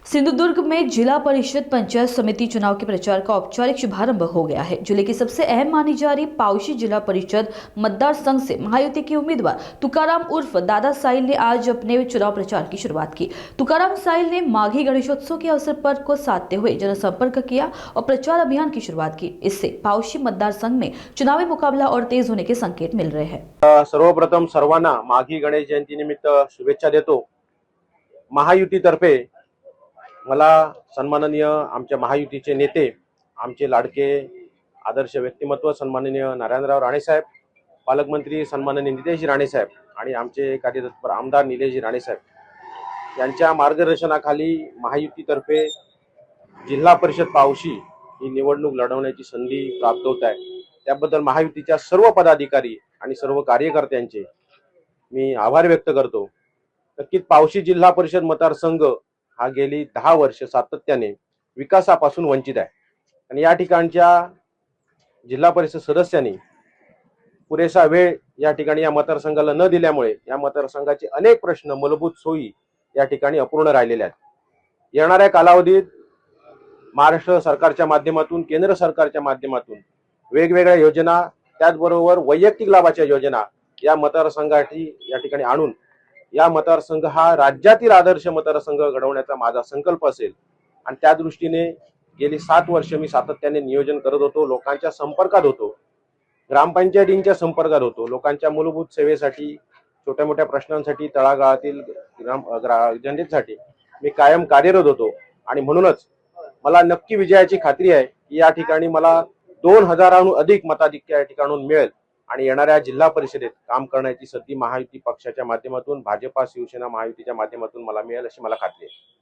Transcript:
सिंधुदुर्ग में जिला परिषद पंचायत समिति चुनाव के प्रचार का औपचारिक शुभारंभ हो गया है। जिले की सबसे अहम मानी जा रही पावशी जिला परिषद मतदार संघ से महायुति के उम्मीदवार तुकाराम उर्फ दादा साहिल ने आज अपने चुनाव प्रचार की शुरुआत की। तुकाराम साहिल ने माघी गणेशोत्सव के अवसर पर को साधते हुए जनसंपर्क किया और प्रचार अभियान की शुरुआत की। इससे पावशी मतदार संघ में चुनावी मुकाबला और तेज होने के संकेत मिल रहे हैं। सर्वप्रथम सर्वांना माघी गणेश जयंती निमित्त शुभेच्छा देतो। महायुतीतर्फे मला सन्माननीय आमच्या महायुतीचे नेते, आमचे लाडके आदर्श व्यक्तिमत्व सन्माननीय नारायणराव राणे साहेब, पालकमंत्री सन्माननीय निलेश राणे साहेब आणि आमचे कार्यतत्पर आमदार निलेश राणे साहेब यांच्या मार्गदर्शनाखाली महायुतीतर्फे जिल्हा परिषद पावशी ही निवडणूक लढवण्याची संधी प्राप्त होत आहे। त्याबद्दल महायुतीच्या सर्व पदाधिकारी आणि सर्व कार्यकर्त्यांचे मी आभार व्यक्त करतो। नक्कीच पावशी जिल्हा परिषद मतदारसंघ हा गेली 10 वर्ष सातत्याने विकासापासून वंचित आहे आणि या ठिकाणच्या जिल्हा परिषद सदस्यांनी पुरेसा वेळ या ठिकाणी या मतदारसंघाला न दिल्यामुळे या मतदारसंघाचे अनेक प्रश्न, मूलभूत सोयी या ठिकाणी अपूर्ण राहिलेले आहेत। येणाऱ्या कालावधीत महाराष्ट्र सरकारच्या माध्यमातून, केंद्र सरकारच्या माध्यमातून वेगवेगळ्या योजना, त्याचबरोबर वैयक्तिक लाभाच्या योजना या मतदारसंघासाठी या ठिकाणी आणून या मतदारसंघ हा राज्यातील आदर्श मतदारसंघ घडवण्याचा माझा संकल्प असेल आणि त्या दृष्टीने गेली 7 वर्ष मी सातत्याने नियोजन करत होतो, लोकांच्या संपर्कात होतो, ग्रामपंचायतींच्या संपर्कात होतो, लोकांच्या मूलभूत सेवेसाठी, छोट्या मोठ्या प्रश्नांसाठी, तळागाळातील जनतेसाठी मी कायम कार्यरत होतो आणि म्हणूनच मला नक्की विजयाची खात्री आहे की या ठिकाणी मला 2000हून अधिक मताधिक्य या ठिकाणून मिळेल आणि येणाऱ्या जिल्हा परिषदेत काम करण्याची संधी महायुती पक्षाच्या माध्यमातून, भाजपा, शिवसेना महायुतीच्या माध्यमातून मला मिळेल अशी मला खात्री आहे।